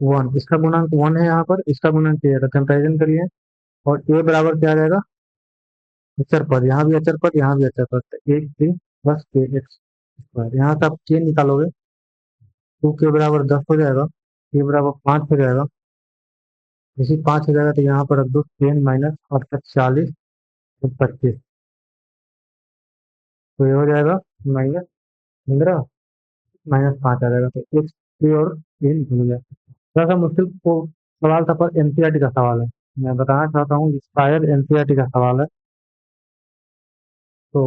1, इसका गुणांक 1 है, यहाँ पर इसका गुणांक क्या है, कंपैरिजन करिए। और a बराबर क्या आ जाएगा, अचर पद, यहाँ भी अचर पद, यहाँ भी अचर पद, तो 1 k प्लस k x²। यहाँ से आप k निकालोगे, 2 k बराबर 10 हो जाएगा, k बराबर 5 हो जाएगा। इसी 5 हो जाएगा तो यहाँ पर रख दो 10 और 40 और 25, तो ये हो जाएगा -15 -5 आ जाएगा, तो एक k और k निकल गया। थोड़ा सा मुश्किल को सवाल था, पर एनसीईआरटी का सवाल है। मैं बताना चाहता हूँ, शायद एनसीईआरटी का सवाल है। तो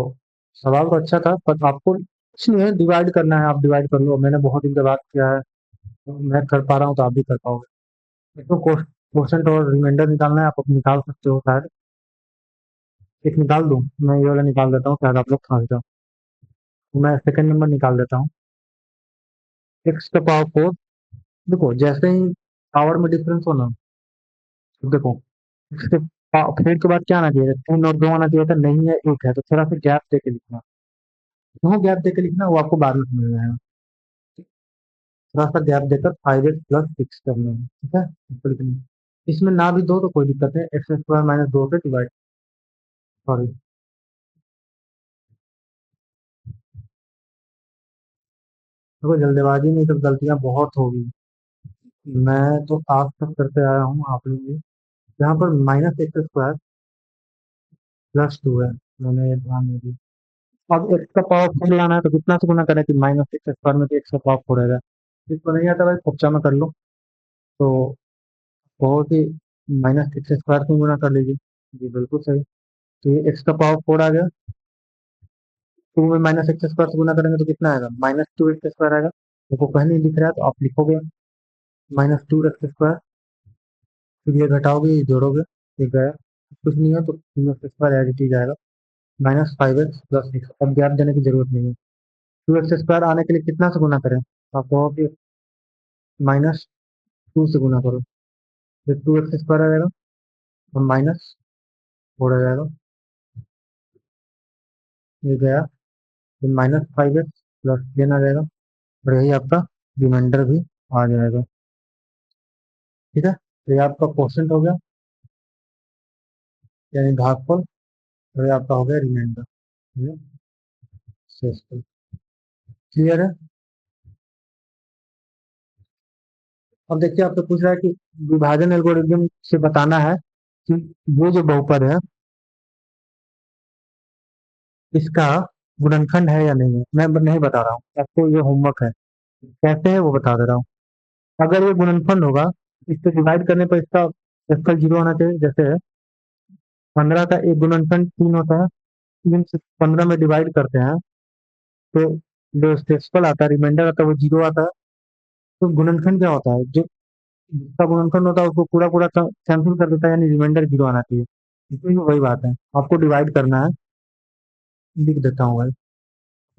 सवाल तो अच्छा था, पर आपको कुछ नहीं है, डिवाइड करना है, आप डिवाइड कर लो। मैंने बहुत दिन के बाद किया है, तो मैं कर पा रहा हूँ तो आप भी कर पाओगे। तो क्वेश्चन और रिमाइंडर निकालना है, आप निकाल सकते हो शायद। एक निकाल दूं, मैं ये वाला निकाल देता हूँ, शायद आप लोग समझ जाओ। तो मैं सेकंड नंबर निकाल देता हूँ। x⁴। देखो जैसे ही पावर में डिफरेंस हो ना, तो देखो इसके फिर के बाद क्या आना चाहिए, 3 और 2 आना चाहिए था, नहीं है, 1 है, तो थोड़ा सा गैप दे के लिखना। क्यों गैप दे के लिखना, वो आपको बाद में समझ में आएगा। थोड़ा सा गैप देकर 5x + 6 करना है। ठीक है, बिल्कुल भी नहीं। इसमें ना भी दो तो कोई दिक्कत है, x² - 2 से डिवाइड, सॉरी। देखो जल्दबाजी में तो गलतियां बहुत होगी, मैं तो आज तक करते आया हूँ, आप लोग भी। यहाँ पर -x² + 2 है, मैंने ये ध्यान नहीं दिया। अब एक्स का पावर 4 लाना है, तो कितना से गुना करें कि -x² में तो x का पावर 4 रहेगा। इसको नहीं आता भाई, कक्षा में कर लो। तो कहो कि -x² से गुना कर लीजिए। जी बिल्कुल सही। तो ये x का पावर 4 आ गया। 2 में -x² से गुना करेंगे तो कितना आएगा, -2x² आएगा। देखो कहीं नहीं दिख रहा है तो आप लिखोगे -2x², फिर ये घटाओगे, ये जोड़ोगे, ये गया। कुछ नहीं है तो 2x² एज इट इज आएगा। -5x + 6, अब गैप देने की जरूरत नहीं है। 2x² आने के लिए कितना से गुना करें, तो आप कहो कि -2 से गुना करो, फिर 2x² आ जाएगा और -4 आ जाएगा, ये गया। फिर -5x + 10 आ जाएगा, और यही आपका रिमाइंडर भी आ जाएगा। ठीक है, तो ये आपका क्वेश्चन हो गया, यानी भागफल, और ये आपका हो गया रिमाइंडर। ठीक है, क्लियर है। अब देखिए आपसे पूछ रहा है कि विभाजन एल्गोरिदम से बताना है कि वो जो बहुपद है इसका गुणनखंड है या नहीं है। मैं नहीं बता रहा हूँ, आपको ये होमवर्क है। कैसे है वो बता दे रहा हूँ। अगर ये गुणनखंड होगा, इससे डिवाइड करने पर इसका एक्सल जीरो होना चाहिए। जैसे 15 का एक गुणनखंड 3 होता है, 3 से 15 में डिवाइड करते हैं तो जो डेसिमल आता है, रिमाइंडर आता है, वो जीरो आता है। तो गुणनखंड क्या होता है, जो जिसका गुणनखंड होता है उसको पूरा पूरा कैंसिल कर देता है, यानी रिमाइंडर जीरो आना चाहिए। इसमें भी वही बात है, आपको डिवाइड करना है। लिख देता हूँ भाई,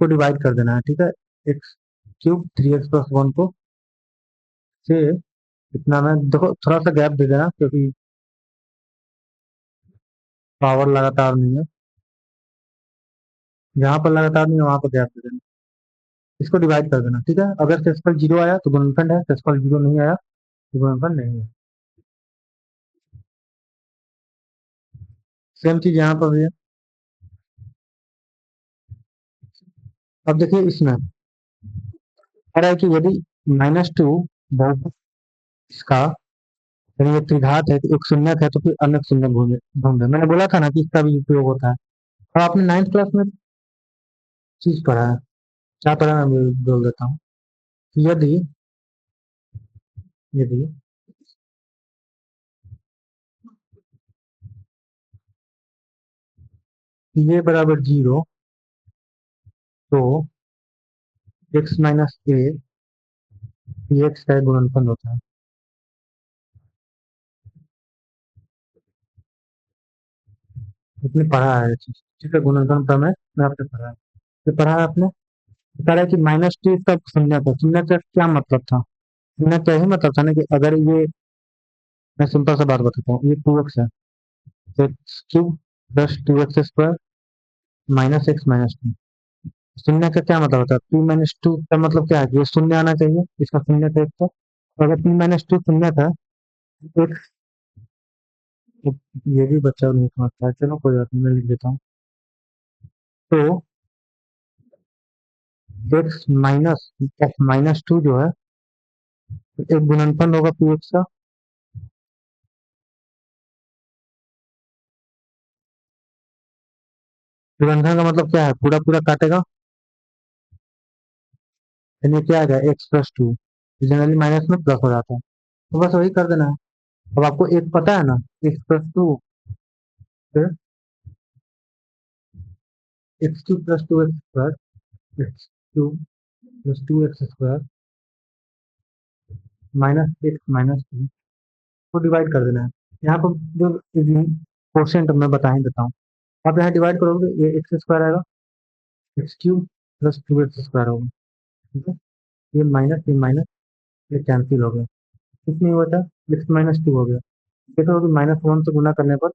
को डिवाइड कर देना है, ठीक है। एक्स क्यूब 3x+1 को से इतना में देखो, थोड़ा सा गैप दे देना क्योंकि पावर लगातार नहीं है। जहां पर लगातार नहीं है वहां पर गैप दे देना। इसको डिवाइड कर देना, ठीक है। अगर सेक्सफल जीरो आया तो गुणनखंड है, सेक्सफल जीरो नहीं आया तो गुणनखंड नहीं है। सेम चीज यहाँ पर भी है। अब देखिए इसमें कह रहा है कि यदि -2 बहुपद इसका, यानी ये त्रिघात है तो एक शून्यक है तो फिर अन्य शून्यक ढूंढे ढूंढे। मैंने बोला था ना कि इसका भी उपयोग होता है। और आपने 9th क्लास में चीज पढ़ा है, क्या पढ़ा है मैं बोल देता हूँ। यदि यदि ये बराबर जीरो, तो x-a x का गुणनफल होता है। आपने पढ़ा है ये चीज, ठीक है। गुणनफल प्रमेय में आपने पढ़ा है, तो पढ़ा है आपने। बता रहा है कि -2 इसका शून्य था। शून्य का क्या मतलब था, शून्य का यही मतलब था ना कि अगर ये, मैं सिंपल सा बात बताता हूँ, ये 2x है तो x cube plus 2x² -x-2। शून्य का क्या मतलब होता है, 2 - 2 का मतलब क्या है कि ये शून्य आना चाहिए, इसका शून्य था एक। तो अगर 2 - 2 शून्य था तो ये भी बच्चा नहीं समझता है, चलो कोई बात नहीं, मैं लिख देता हूँ। तो x-2 जो है एक गुणनफल होगा 2x का। गुणनफल का मतलब क्या है, पूरा पूरा काटेगा, यानी क्या आ गया x+2। जनरली माइनस में प्लस हो जाता है, तो बस वही कर देना है। अब आपको एक पता है ना, x+2 फिर x3 + 2x², x3 + 2x² -x-3 को डिवाइड कर देना है। यहाँ पर जो क्वेश्चन मैं बता ही देता हूँ। आप यहाँ डिवाइड करोगे, ये x² आएगा, x3 + 2x² होगा, ठीक है। ये माइनस ये कैंसिल हो गया, कुछ नहीं हुआ था, x-2 हो गया। देखो कि -1 से गुना करने पर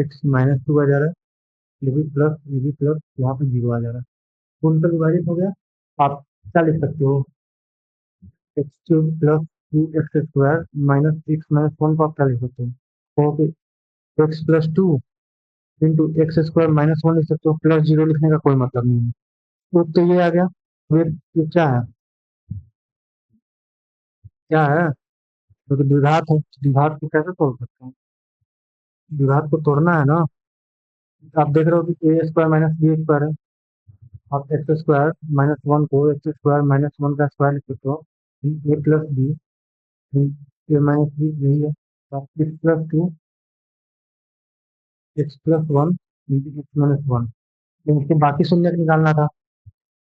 x-2 आ जा रहा है, ये भी प्लस ये भी प्लस, यहाँ पे जीरो आ जा रहा है, तो उनका विभाजित हो गया। आप क्या लिख सकते हो, x3 + 2x² -x-1 को आप क्या लिख सकते हो, तो x+2 x² -1 लिख सकते हो, प्लस जीरो लिखने का कोई मतलब नहीं है। तो ये आ गया। फिर ये क्या है, क्या है, क्योंकि द्विघात है, द्विघात को कैसे तोड़ सकते हैं, द्विघात को तोड़ना है ना। आप देख रहे हो कि a² - b² है, आप x² - 1 को x² - 1 का स्क्वायर लिख सकते हो, a + b, a - b यही है, तो आप x+2 x+1 x-1, इसके बाकी शून्य निकालना था।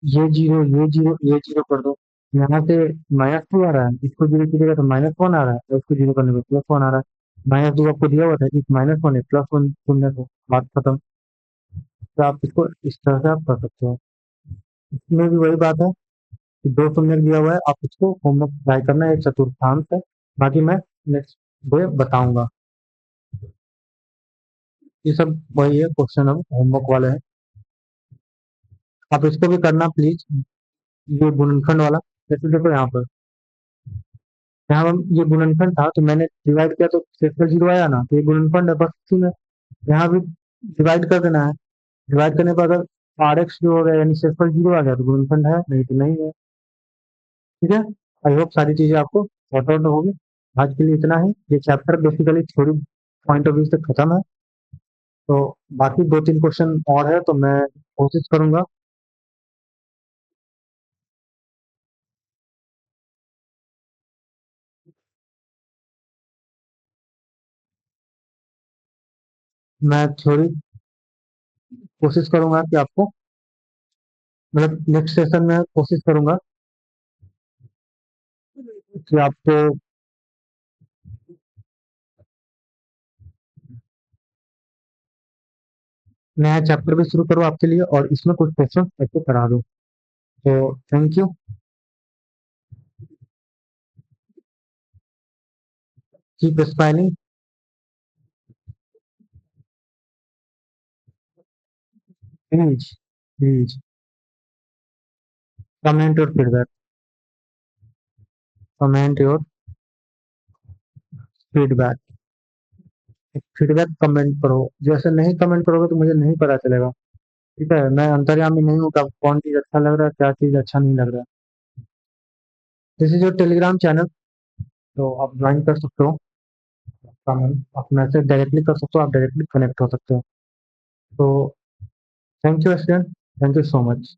ये जीरो ये जीरो ये जीरो कर दो, यहाँ से -2 आ रहा है, इसको जीरो कीजिएगा तो -1 आ रहा है, और इसको जीरो करने पर +1 आ रहा है। -2 आपको दिया हुआ था, एक -1 है, +1 शून्य को, बात खत्म। तो आप इसको इस तरह से आप कर सकते हो। इसमें भी वही बात है कि दो शून्य दिया हुआ है, आप इसको होमवर्क ट्राई करना है, एक चतुर्थांश है। बाकी मैं नेक्स्ट डे बताऊंगा। ये सब वही है, क्वेश्चन अब होमवर्क वाले हैं, आप इसको भी करना प्लीज। ये गुणनखंड वाला, जैसे देखो यहाँ पर, यहाँ हम ये गुणनखंड था तो मैंने डिवाइड किया तो शेषफल जीरो आया ना, तो ये गुणनखंड है, बस इसी में यहाँ भी डिवाइड कर देना है। डिवाइड करने पर अगर RX जो हो गया यानी शेषफल जीरो आ गया तो गुणनखंड है, नहीं तो नहीं है, ठीक है। आई होप सारी चीजें आपको फोटो तो होगी। आज के लिए इतना ही। ये chapter basically theory point of view से खत्म है। तो बाकी 2-3 क्वेश्चन और है तो मैं कोशिश करूंगा। मैं थ्योरी कोशिश करूंगा कि आपको मतलब नेक्स्ट सेशन में कोशिश करूंगा कि आपको नया चैप्टर भी शुरू करूँ आपके लिए और इसमें कुछ क्वेश्चन ऐसे करा दूँ। तो thank you. Keep smiling. Please please comment your feedback. Comment your feedback. Feedback comment करो। जैसे नहीं कमेंट करोगे तो मुझे नहीं पता चलेगा। ठीक है, मैं अंतर्यामी नहीं हूँ कि आपको कौन चीज़ अच्छा लग रहा है, क्या चीज़ अच्छा नहीं लग रहा है। This is your Telegram channel, तो आप ज्वाइन कर सकते हो। आप मैसेज डायरेक्टली कर सकते हो, आप डायरेक्टली कनेक्ट हो सकते हो। तो thank you student, thank you so much.